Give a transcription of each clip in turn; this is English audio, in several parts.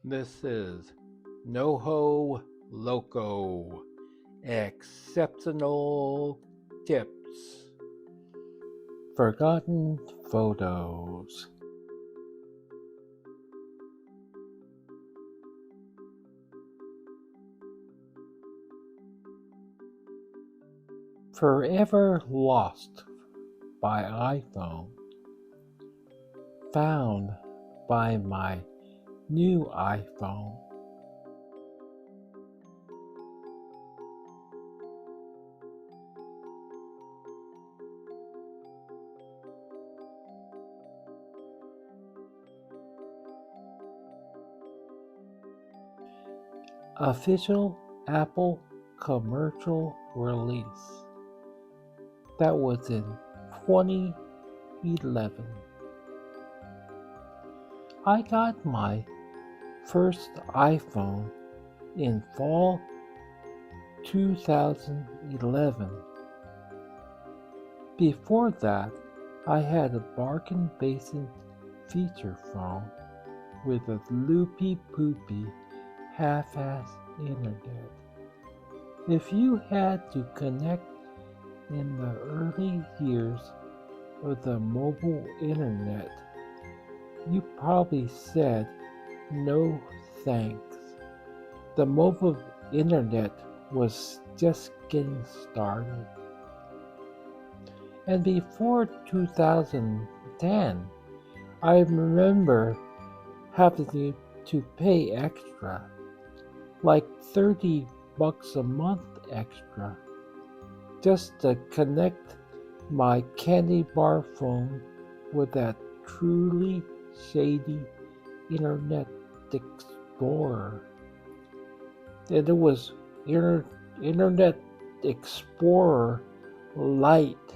This is NoHo Loco Exceptional Tips. Forgotten Photos. Forever lost by iPhone. Found by my new iPhone. Official Apple commercial release. That was in 2011. I got my first iPhone in fall 2011. Before that, I had a bargain basement feature phone with a loopy-poopy half-ass internet. If you had to connect in the early years of the mobile internet, you probably said no thanks. The mobile internet was just getting started. And before 2010, I remember having to pay extra, like $30 a month extra, just to connect my candy bar phone with that truly shady Internet Explorer. And it was Internet Explorer Lite,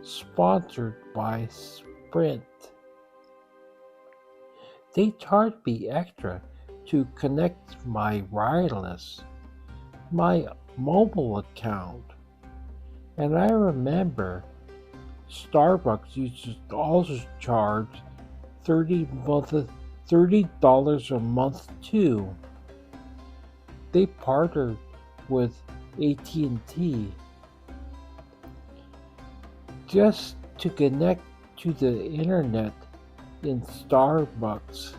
sponsored by Sprint. They charged me extra to connect my mobile account. And I remember Starbucks used to also charge $30 a month too. They partnered with AT&T just to connect to the internet in Starbucks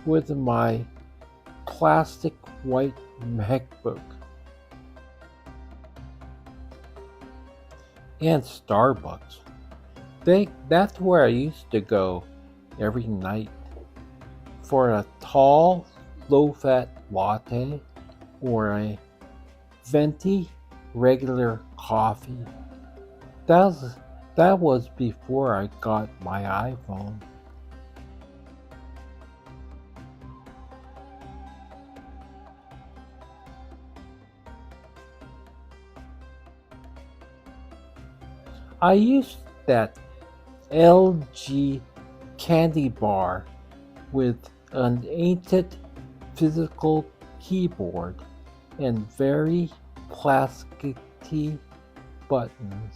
with my plastic white MacBook. And Starbucks. That's where I used to go every night for a tall, low-fat latte or a venti regular coffee. That was before I got my iPhone. I used that LG candy bar with an ancient physical keyboard and very plasticky buttons.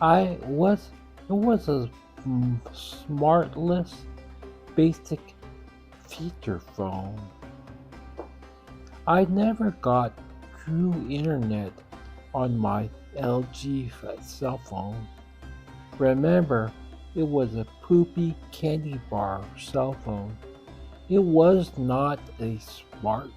It was a smartless basic feature phone. I never got true internet on my LG cell phone. Remember, it was a poopy candy bar cell phone. It was not a smartphone.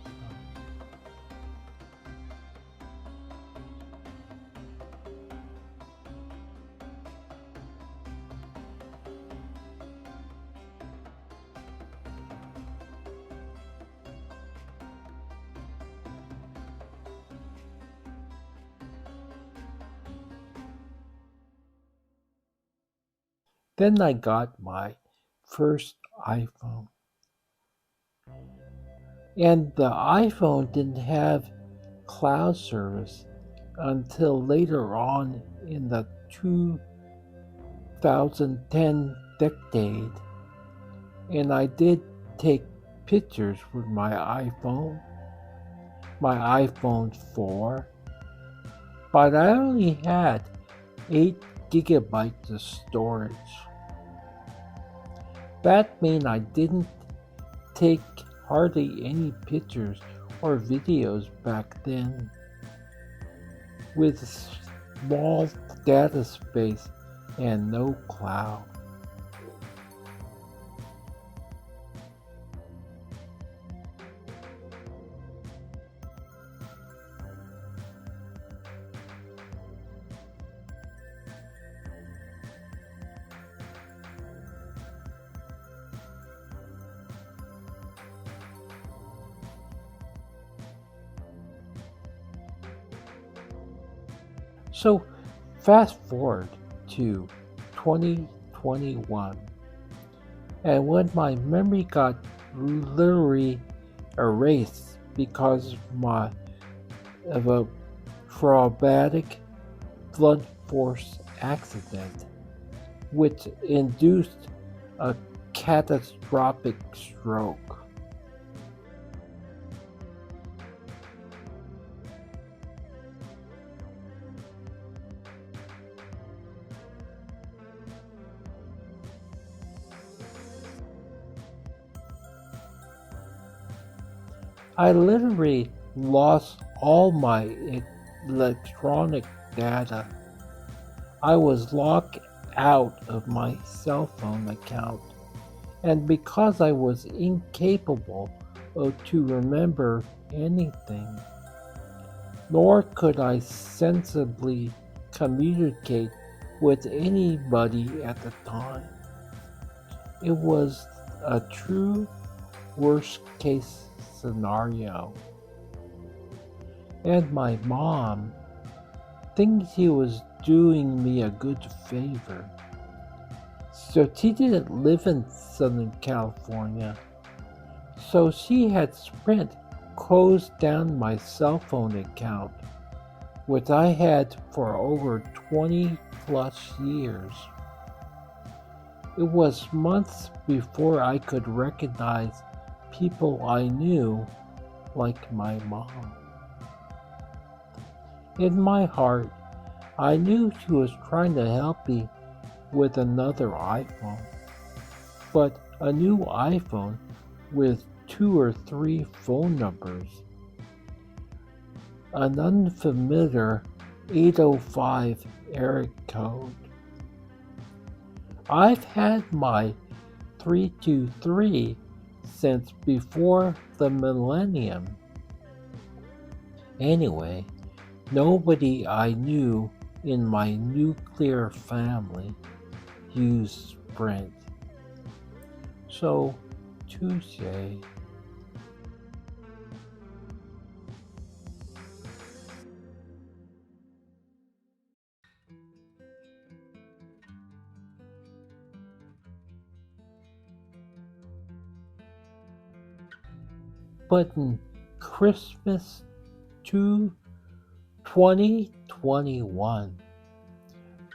Then I got my first iPhone. And the iPhone didn't have cloud service until later on in the 2010 decade. And I did take pictures with my iPhone 4, but I only had 8 gigabytes of storage. That means I didn't take hardly any pictures or videos back then. With small data space and no cloud. So fast forward to 2021, and when my memory got literally erased because of a traumatic blunt force accident, which induced a catastrophic stroke. I literally lost all my electronic data. I was locked out of my cell phone account, and because I was incapable to remember anything, nor could I sensibly communicate with anybody at the time. It was a true worst case scenario. And my mom thinks he was doing me a good favor. So she didn't live in Southern California. So she had Sprint closed down my cell phone account, which I had for over 20 plus years. It was months before I could recognize people I knew, like my mom. In my heart, I knew she was trying to help me with another iPhone, but a new iPhone with 2 or 3 phone numbers, an unfamiliar 805 area code. I've had my 323 since before the millennium. Anyway, nobody I knew in my nuclear family used Sprint. So, touche. But in Christmas 2021,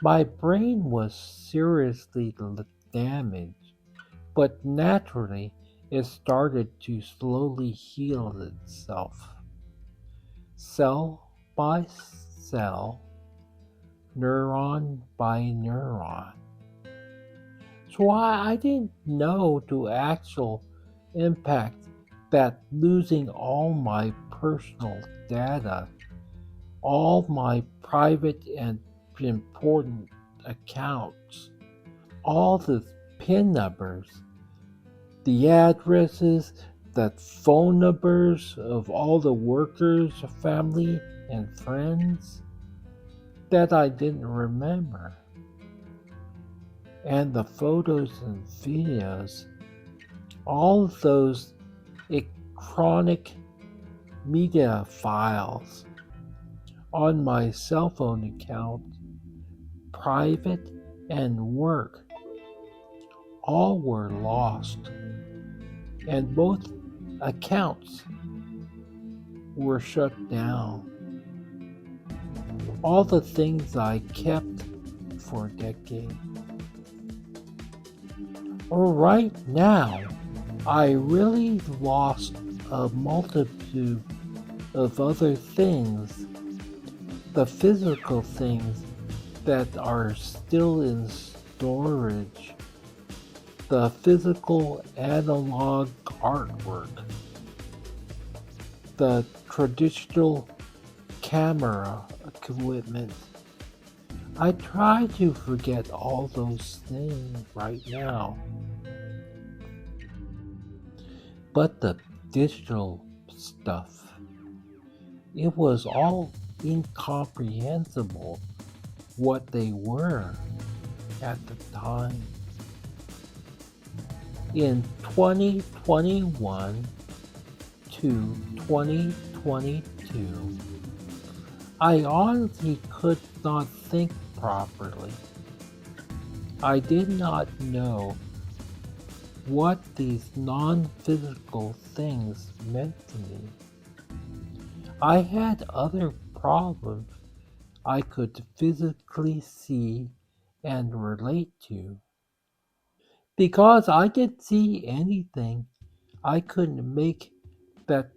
my brain was seriously damaged, but naturally it started to slowly heal itself, cell by cell, neuron by neuron. So I didn't know the actual impact that losing all my personal data, all my private and important accounts, all the PIN numbers, the addresses, the phone numbers of all the workers, family, and friends that I didn't remember, and the photos and videos, all of those electronic media files on my cell phone account, private and work, all were lost, and both accounts were shut down. All the things I kept for decades. Right now, I really lost a multitude of other things, the physical things that are still in storage, the physical analog artwork, the traditional camera equipment. I try to forget all those things right now, but the digital stuff, it was all incomprehensible what they were at the time. In 2021 to 2022, I honestly could not think properly. I did not know what these non physical things meant to me. I had other problems I could physically see and relate to. Because I could see anything, I couldn't make that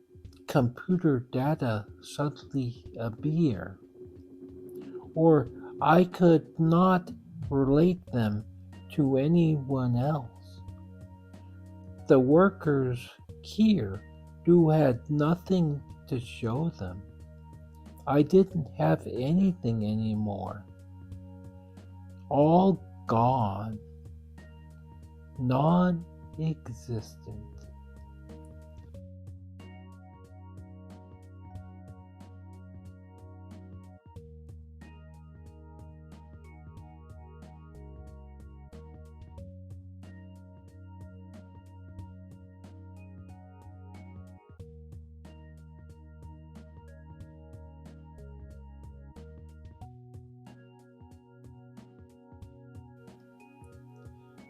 computer data suddenly appear, or I could not relate them to anyone else. The workers here who had nothing to show them. I didn't have anything anymore. All gone, non existent.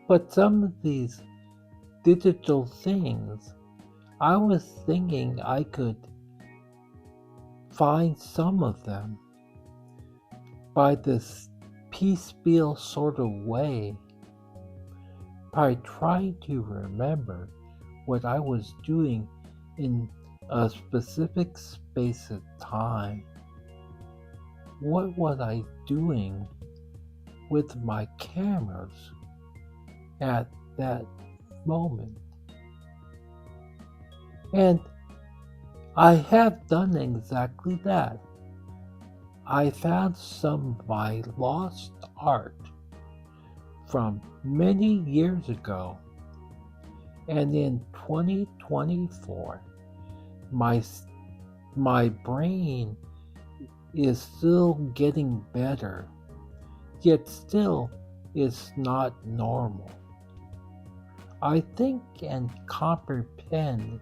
But some of these digital things, I was thinking I could find some of them by this piecemeal sort of way, by trying to remember what I was doing in a specific space of time. What was I doing with my cameras at that moment? And I have done exactly that. I found some of my lost art from many years ago, and in 2024, my my brain is still getting better, yet still is not normal. I think and comprehend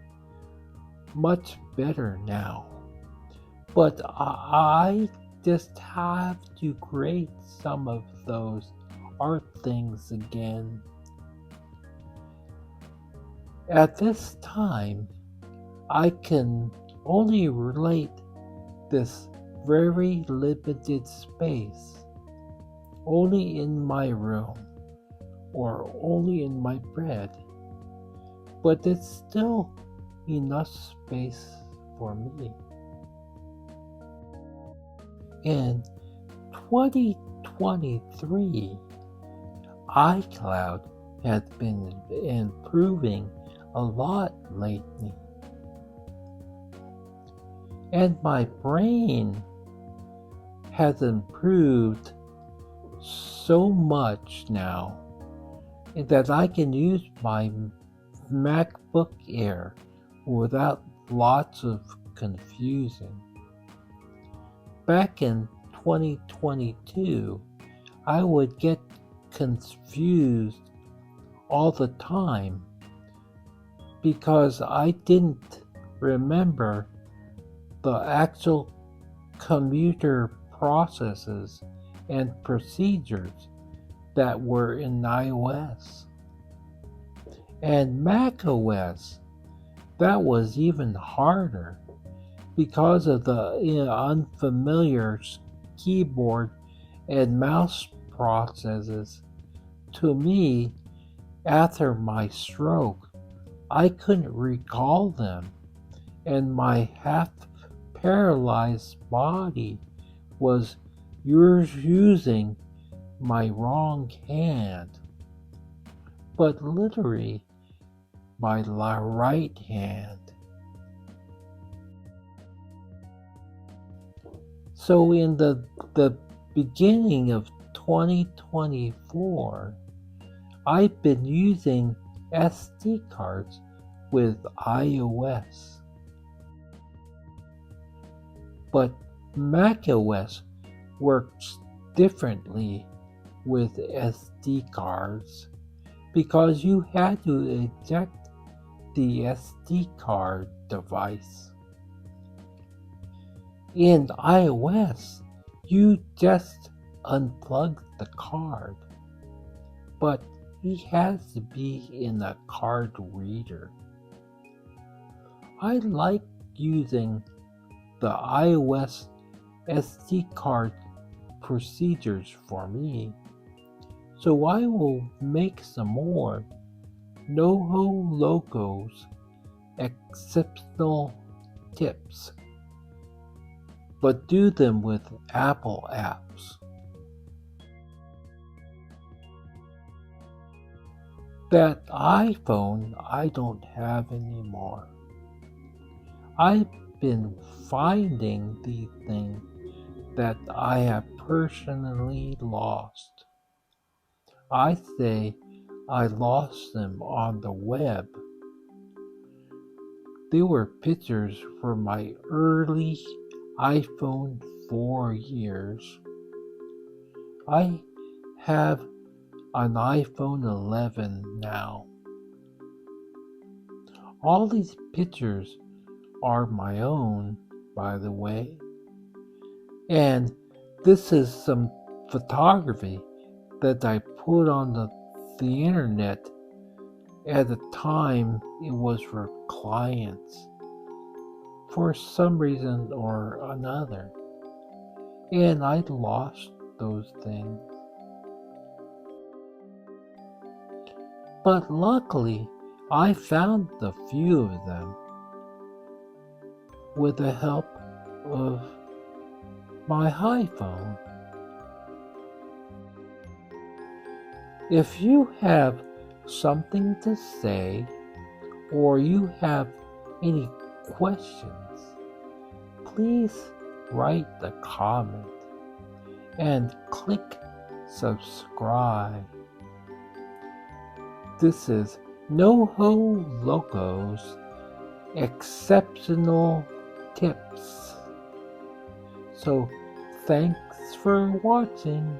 much better now, but I just have to create some of those art things again. At this time, I can only relate this very limited space, only in my room or only in my bed, but it's still enough space for me. In 2023, iCloud has been improving a lot lately. And my brain has improved so much now that I can use my MacBook Air without lots of confusion. Back in 2022, I would get confused all the time because I didn't remember the actual computer processes and procedures that were in iOS. And macOS, that was even harder because of the unfamiliar keyboard and mouse processes. To me, after my stroke, I couldn't recall them, and my half paralyzed body was using my wrong hand. but literally my right hand. So in the beginning of 2024, I've been using SD cards with iOS, but macOS works differently with SD cards because you had to eject the SD card device. In iOS, you just unplug the card, but it has to be in a card reader. I like using the iOS SD card procedures for me, so I will make some more NoHo Locos exceptional tips, but do them with Apple apps. That iPhone I don't have anymore. I've been finding the things that I have personally lost. I say I lost them on the web. They were pictures from my early iPhone 4 years. I have an iPhone 11 now. All these pictures are my own, by the way. And this is some photography that I put on the internet at the time it was for clients for some reason or another. And I lost those things. But luckily, I found a few of them with the help of my iPhone. If you have something to say or you have any questions, please write a comment and click subscribe. This is NoHo Locos exceptional tips. So thanks for watching.